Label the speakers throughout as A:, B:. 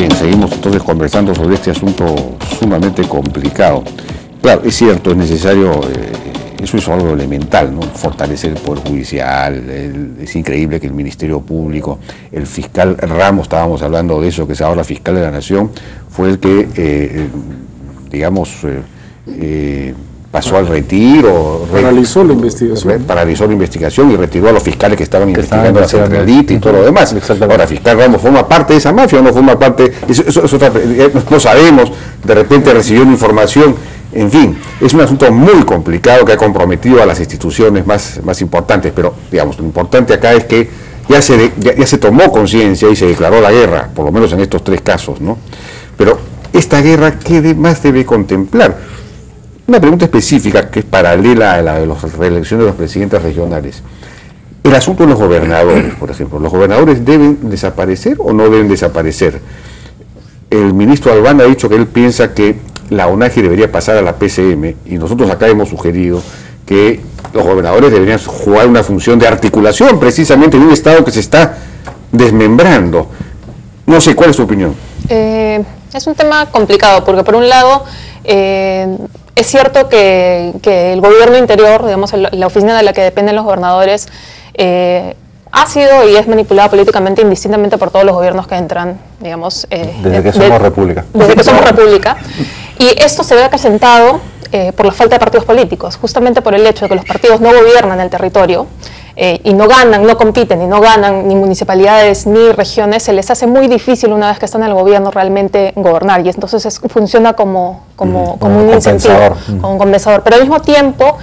A: Bien, seguimos entonces conversando sobre este asunto sumamente complicado. Claro, es cierto, es necesario, eso es algo elemental, ¿no? Fortalecer el Poder Judicial, es increíble que el Ministerio Público, el fiscal Ramos, estábamos hablando de eso, que es ahora fiscal de la Nación, fue el que, pasó al retiro,
B: paralizó la investigación.
A: Paralizó la investigación y retiró a los fiscales que estaban investigando la centralita y todo lo demás. Ahora, fiscal Ramos forma parte de esa mafia o no forma parte, no sabemos, de repente recibió una información, en fin, es un asunto muy complicado que ha comprometido a las instituciones más importantes, pero digamos, lo importante acá es que ya se tomó conciencia y se declaró la guerra, por lo menos en estos 3 casos, ¿no? Pero esta guerra, ¿qué más debe contemplar? Una pregunta específica que es paralela a la de las reelecciones de los presidentes regionales. El asunto de los gobernadores, por ejemplo. ¿Los gobernadores deben desaparecer o no deben desaparecer? El ministro Albán ha dicho que él piensa que la ONAGI debería pasar a la PCM y nosotros acá hemos sugerido que los gobernadores deberían jugar una función de articulación precisamente en un Estado que se está desmembrando. No sé, ¿cuál es tu opinión?
C: Es un tema complicado porque por un lado es cierto que el gobierno interior, digamos, la oficina de la que dependen los gobernadores, ha sido y es manipulada políticamente indistintamente por todos los gobiernos que entran, digamos.
D: Desde que somos república.
C: Desde que somos república. Y esto se ve acrecentado por la falta de partidos políticos, justamente por el hecho de que los partidos no gobiernan el territorio y no ganan, no compiten y no ganan ni municipalidades ni regiones, se les hace muy difícil una vez que están en el gobierno realmente gobernar y entonces funciona como un incentivo, como un compensador. Pero al mismo tiempo,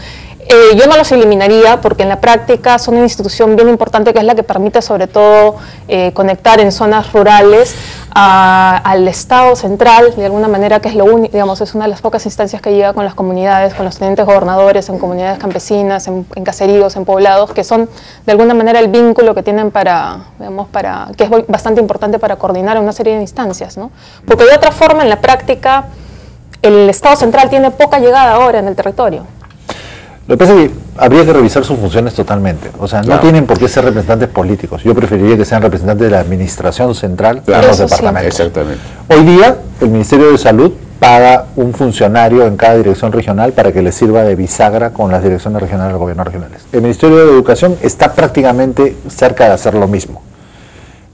C: yo no los eliminaría porque en la práctica son una institución bien importante que es la que permite sobre todo conectar en zonas rurales al Estado central, de alguna manera, que es digamos, es una de las pocas instancias que llega con las comunidades, con los tenientes gobernadores, en comunidades campesinas, en caseríos, en poblados, que son de alguna manera el vínculo que tienen que es bastante importante para coordinar una serie de instancias, ¿no? Porque de otra forma, en la práctica, el Estado central tiene poca llegada ahora en el territorio.
D: Lo que pasa es que habría que revisar sus funciones totalmente. O sea, no tienen por qué ser representantes políticos. Yo preferiría que sean representantes de la administración central en los departamentos.
A: Sí. Exactamente.
D: Hoy día, el Ministerio de Salud paga un funcionario en cada dirección regional para que le sirva de bisagra con las direcciones regionales de gobierno regionales. El Ministerio de Educación está prácticamente cerca de hacer lo mismo.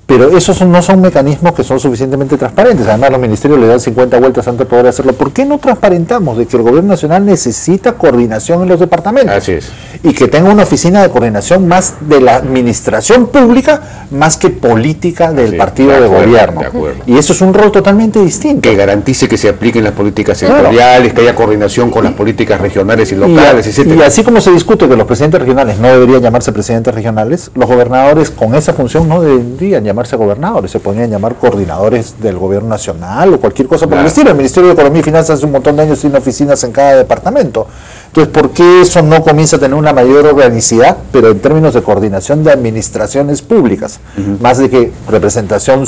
D: Pero esos no son mecanismos que son suficientemente transparentes. Además, los ministerios le dan 50 vueltas antes de poder hacerlo. ¿Por qué no transparentamos de que el gobierno nacional necesita coordinación en los departamentos?
A: Así es.
D: Y que tenga una oficina de coordinación más de la administración pública, más que política del partido de gobierno.
A: De acuerdo.
D: Y eso es un rol totalmente distinto.
A: Que garantice que se apliquen las políticas sectoriales, que haya coordinación con las políticas regionales y locales, etc.
D: Y así como se discute que los presidentes regionales no deberían llamarse presidentes regionales, los gobernadores con esa función no deberían llamarse gobernadores, se podrían llamar coordinadores del gobierno nacional o cualquier cosa por el estilo. El Ministerio de Economía y Finanzas hace un montón de años tiene oficinas en cada departamento. Entonces, ¿por qué eso no comienza a tener una mayor organicidad, pero en términos de coordinación de administraciones públicas, más de que representación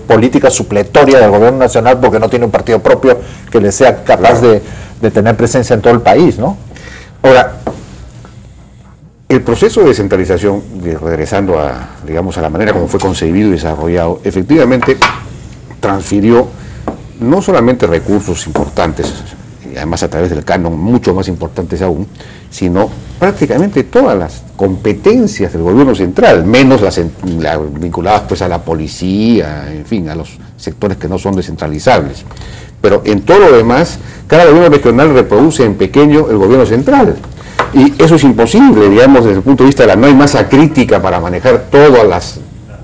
D: política supletoria del gobierno nacional porque no tiene un partido propio que le sea capaz de tener presencia en todo el país, ¿no?
A: Ahora, el proceso de descentralización, regresando a la manera como fue concebido y desarrollado, efectivamente transfirió no solamente recursos importantes, y además a través del canon mucho más importantes aún, sino prácticamente todas las competencias del gobierno central, menos las vinculadas pues a la policía, en fin, a los sectores que no son descentralizables. Pero en todo lo demás, cada gobierno regional reproduce en pequeño el gobierno central. Y eso es imposible, digamos, desde el punto de vista de no hay masa crítica para manejar todos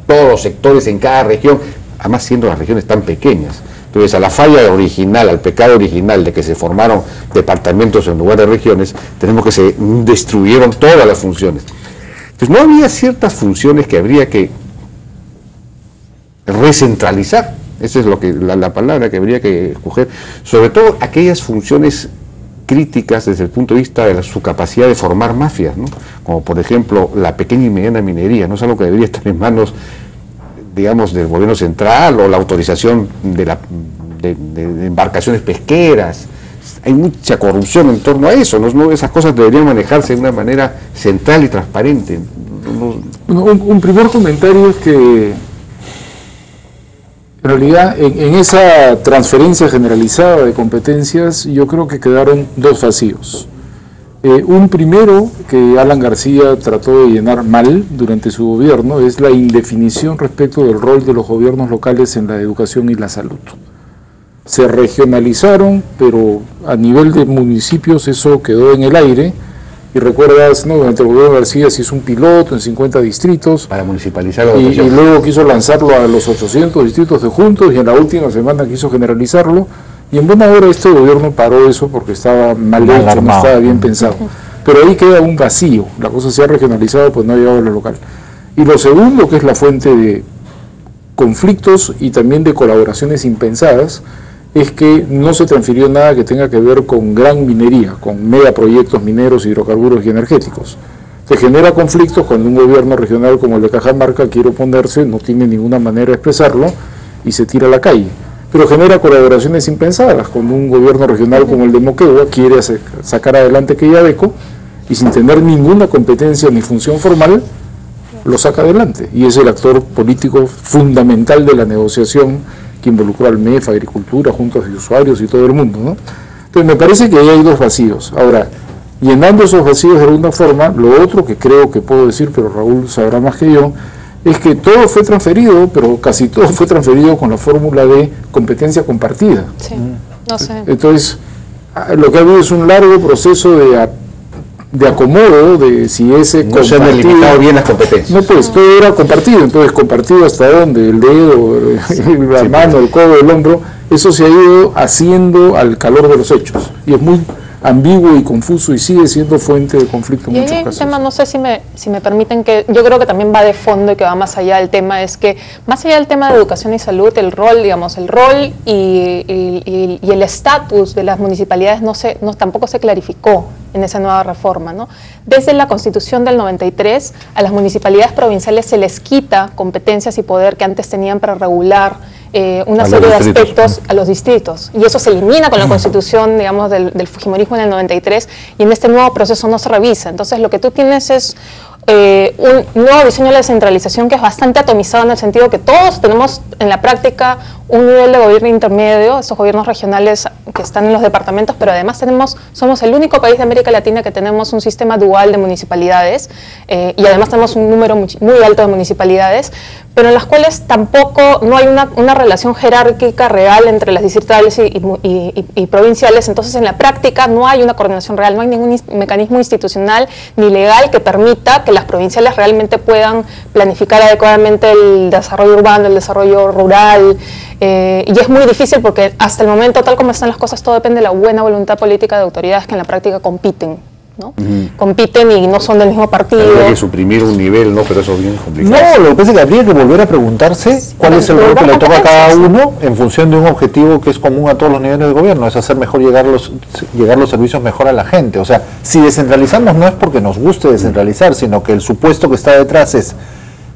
A: los sectores en cada región, además siendo las regiones tan pequeñas. Entonces, a la falla original, al pecado original de que se formaron departamentos en lugar de regiones, tenemos que se destruyeron todas las funciones. Entonces, no había ciertas funciones que habría que recentralizar. Esa es la palabra que habría que escoger, sobre todo aquellas funciones críticas desde el punto de vista de su capacidad de formar mafias, ¿no? Como por ejemplo la pequeña y mediana minería, no es algo que debería estar en manos, digamos, del gobierno central, o la autorización de embarcaciones pesqueras. Hay mucha corrupción en torno a eso, ¿no? Esas cosas deberían manejarse de una manera central y transparente.
B: Bueno, un primer comentario es que En realidad, en esa transferencia generalizada de competencias, yo creo que quedaron dos vacíos. Un primero, que Alan García trató de llenar mal durante su gobierno, es la indefinición respecto del rol de los gobiernos locales en la educación y la salud. Se regionalizaron, pero a nivel de municipios eso quedó en el aire. Y recuerdas, ¿no? Durante el gobierno de García se hizo un piloto en 50 distritos.
A: Para municipalizar la
B: educación. Y luego quiso lanzarlo a los 800 distritos de juntos y en la última semana quiso generalizarlo. Y en buena hora este gobierno paró eso porque estaba mal hecho, no estaba bien pensado. Pero ahí queda un vacío. La cosa se ha regionalizado, pues no ha llegado a lo local. Y lo segundo, que es la fuente de conflictos y también de colaboraciones impensadas, es que no se transfirió nada que tenga que ver con gran minería, con megaproyectos mineros, hidrocarburos y energéticos. Se genera conflictos cuando un gobierno regional como el de Cajamarca quiere oponerse, no tiene ninguna manera de expresarlo y se tira a la calle. Pero genera colaboraciones impensadas cuando un gobierno regional como el de Moquegua quiere sacar adelante Quellaveco y sin tener ninguna competencia ni función formal, lo saca adelante. Y es el actor político fundamental de la negociación que involucró al MEF, Agricultura, juntas de usuarios y todo el mundo, ¿no? Entonces me parece que ahí hay dos vacíos. Ahora, llenando esos vacíos de alguna forma, lo otro que creo que puedo decir, pero Raúl sabrá más que yo, es que todo fue transferido, pero casi todo fue transferido con la fórmula de competencia compartida.
C: Sí, no sé.
B: Entonces, lo que ha habido es un largo proceso de acomodo, de si ese
A: no se han delimitado bien las competencias.
B: No, pues todo era compartido, entonces compartido hasta dónde, el dedo, la mano, el codo, el hombro, eso se ha ido haciendo al calor de los hechos y es muy ambiguo y confuso y sigue siendo fuente de conflicto en muchos casos.
C: Tema, no sé si me permiten, que yo creo que también va de fondo y que va más allá del tema, es que más allá del tema de educación y salud, el rol, digamos, el rol y el estatus de las municipalidades tampoco se clarificó en esa nueva reforma, ¿no? Desde la Constitución del 93, a las municipalidades provinciales se les quita competencias y poder que antes tenían para regular una serie de aspectos a los distritos, y eso se elimina con la Constitución, digamos, del fujimorismo en el 93, y en este nuevo proceso no se revisa. Entonces lo que tú tienes es un nuevo diseño de la descentralización que es bastante atomizado, en el sentido que todos tenemos en la práctica un nivel de gobierno intermedio, esos gobiernos regionales que están en los departamentos, pero además somos el único país de América Latina que tenemos un sistema dual de municipalidades, y además tenemos un número muy alto de municipalidades, pero en las cuales tampoco no hay una relación jerárquica real entre las distritales y provinciales. Entonces en la práctica no hay una coordinación real, no hay ningún mecanismo institucional ni legal que permita que las provinciales realmente puedan planificar adecuadamente el desarrollo urbano, el desarrollo rural, y es muy difícil porque hasta el momento, tal como están las cosas, todo depende de la buena voluntad política de autoridades que en la práctica compiten, ¿no? Compiten y no son del mismo partido.
A: Habría que suprimir un nivel, ¿no? Pero eso es bien complicado.
D: No, lo que pasa es que habría que volver a preguntarse cuál es el rol que le toca a cada uno en función de un objetivo que es común a todos los niveles de gobierno, es hacer mejor llegar los servicios mejor a la gente. O sea, si descentralizamos no es porque nos guste descentralizar, sino que el supuesto que está detrás es: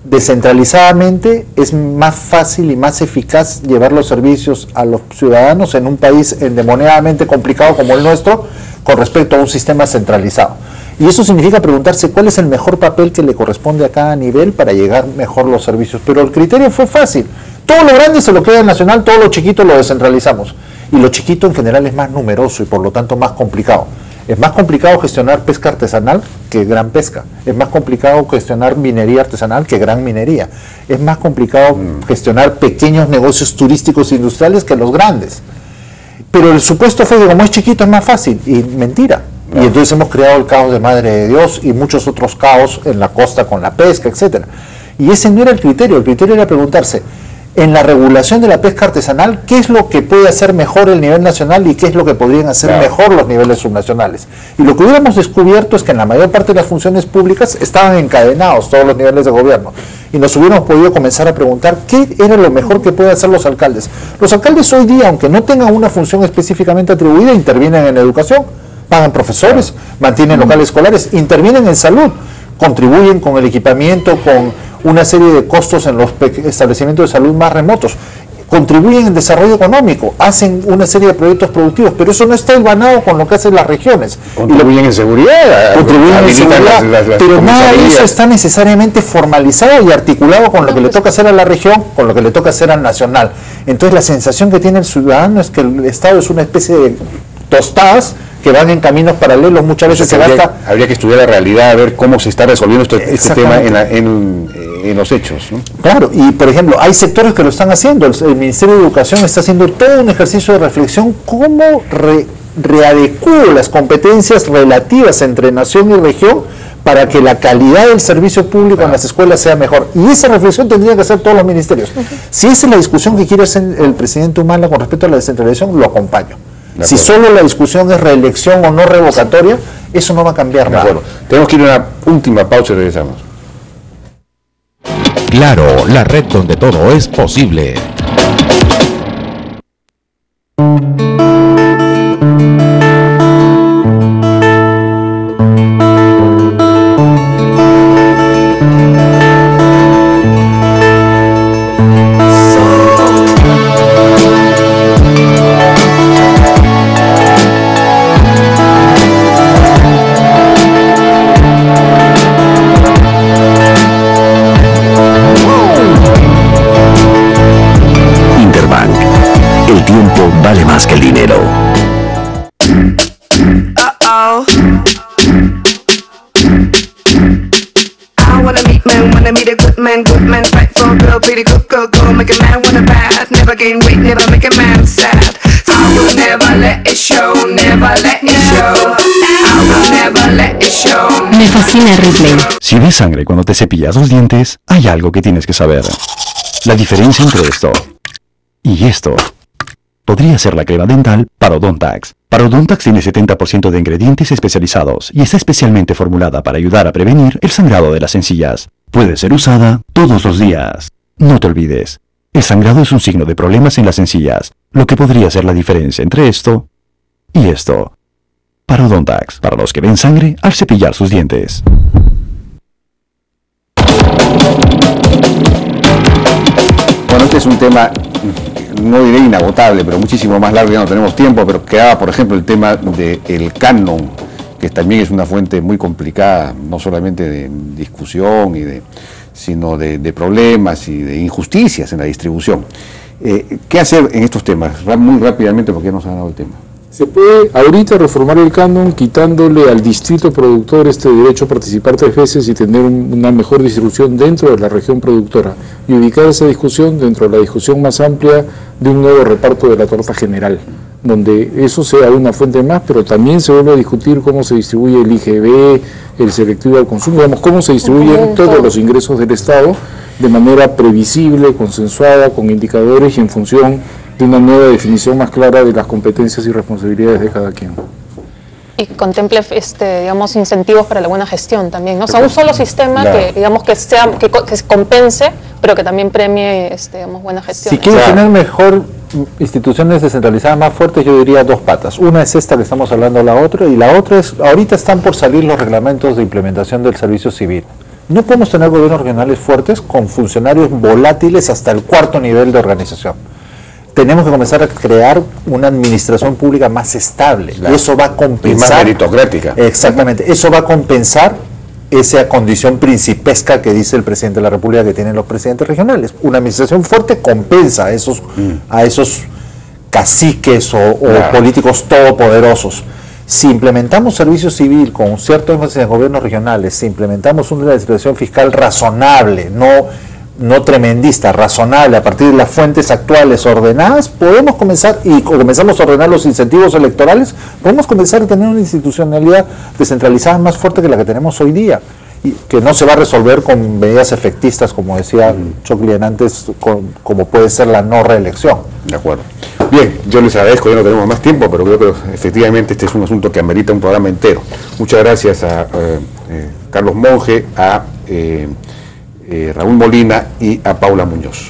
D: descentralizadamente es más fácil y más eficaz llevar los servicios a los ciudadanos en un país endemoniadamente complicado como el nuestro con respecto a un sistema centralizado. Y eso significa preguntarse cuál es el mejor papel que le corresponde a cada nivel para llegar mejor los servicios. Pero el criterio fue fácil: todo lo grande se lo queda en nacional, todo lo chiquito lo descentralizamos. Y lo chiquito en general es más numeroso y por lo tanto más complicado. Es más complicado gestionar pesca artesanal que gran pesca. Es más complicado gestionar minería artesanal que gran minería. Es más complicado gestionar pequeños negocios turísticos e industriales que los grandes. Pero el supuesto fue que como es chiquito es más fácil. Y mentira. Y entonces hemos creado el caos de Madre de Dios y muchos otros caos en la costa con la pesca, etc. Y ese no era el criterio era preguntarse: en la regulación de la pesca artesanal, ¿qué es lo que puede hacer mejor el nivel nacional y qué es lo que podrían hacer mejor los niveles subnacionales? Y lo que hubiéramos descubierto es que en la mayor parte de las funciones públicas estaban encadenados todos los niveles de gobierno. Y nos hubiéramos podido comenzar a preguntar qué era lo mejor que pueden hacer los alcaldes. Los alcaldes hoy día, aunque no tengan una función específicamente atribuida, intervienen en educación, pagan profesores, mantienen locales escolares, intervienen en salud, contribuyen con el equipamiento, con una serie de costos en los establecimientos de salud más remotos. contribuyen en desarrollo económico, hacen una serie de proyectos productivos, pero eso no está hilvanado con lo que hacen las regiones.
A: Contribuyen en seguridad,
D: contribuyen en seguridad, pero nada de eso está necesariamente formalizado y articulado con lo que le toca hacer a la región, con lo que le toca hacer al nacional. Entonces la sensación que tiene el ciudadano es que el Estado es una especie de tostadas que van en caminos paralelos, muchas veces
A: habría que estudiar la realidad, a ver cómo se está resolviendo este tema en los hechos, ¿no?
D: Claro, y por ejemplo, hay sectores que lo están haciendo. El Ministerio de Educación está haciendo todo un ejercicio de reflexión, cómo readecuo las competencias relativas entre nación y región para que la calidad del servicio público en las escuelas sea mejor. Y esa reflexión tendría que hacer todos los ministerios. Si esa es la discusión que quiere hacer el presidente Humala con respecto a la descentralización, lo acompaño. Si solo la discusión es reelección o no revocatoria, eso no va a cambiar nada.
A: Tenemos que ir a una última pausa y regresamos.
E: Claro, la red donde todo es posible.
F: Vale más que el dinero.
G: Me fascina Ripley.
F: Si ves sangre cuando te cepillas los dientes, hay algo que tienes que saber. La diferencia entre esto y esto podría ser la crema dental Parodontax. Parodontax tiene 70% de ingredientes especializados y está especialmente formulada para ayudar a prevenir el sangrado de las encías. Puede ser usada todos los días. No te olvides, el sangrado es un signo de problemas en las encías, lo que podría ser la diferencia entre esto y esto. Parodontax, para los que ven sangre al cepillar sus dientes.
A: Bueno, este es un tema, no diré inagotable, pero muchísimo más largo, ya no tenemos tiempo, pero quedaba, por ejemplo, el tema del canon, que también es una fuente muy complicada, no solamente de discusión, sino de problemas y de injusticias en la distribución. ¿Qué hacer en estos temas? Muy rápidamente, porque ya nos ha dado el tema.
B: Se puede ahorita reformar el canon quitándole al distrito productor este derecho a participar 3 veces y tener una mejor distribución dentro de la región productora y ubicar esa discusión dentro de la discusión más amplia de un nuevo reparto de la torta general, donde eso sea una fuente más, pero también se vuelve a discutir cómo se distribuye el IGB, el selectivo al consumo, digamos, cómo se distribuyen todos los ingresos del Estado de manera previsible, consensuada, con indicadores y en función de una nueva definición más clara de las competencias y responsabilidades de cada quien.
C: Y contemple, digamos, incentivos para la buena gestión también, ¿no? O sea, un solo sistema que, digamos, que compense, pero que también premie, digamos, buena gestión.
D: Si quieres tener mejor instituciones descentralizadas más fuertes, yo diría 2 patas. Una es esta que estamos hablando, la otra, y la otra es, ahorita están por salir los reglamentos de implementación del servicio civil. No podemos tener gobiernos regionales fuertes con funcionarios volátiles hasta el 4º nivel de organización. Tenemos que comenzar a crear una administración pública más estable. Y eso va a compensar.
A: Y más meritocrática.
D: Exactamente. Eso va a compensar esa condición principesca que dice el presidente de la República que tienen los presidentes regionales. Una administración fuerte compensa a esos caciques o políticos todopoderosos. Si implementamos servicio civil con cierto énfasis en gobiernos regionales, si implementamos una legislación fiscal razonable, no tremendista, razonable, a partir de las fuentes actuales ordenadas, podemos comenzar, y comenzamos a ordenar los incentivos electorales, podemos comenzar a tener una institucionalidad descentralizada más fuerte que la que tenemos hoy día, y que no se va a resolver con medidas efectistas, como decía Choclien antes, como puede ser la no reelección.
A: De acuerdo. Bien, yo les agradezco, ya no tenemos más tiempo, pero creo que efectivamente este es un asunto que amerita un programa entero. Muchas gracias a Carlos Monge, a Raúl Molina y a Paula Muñoz.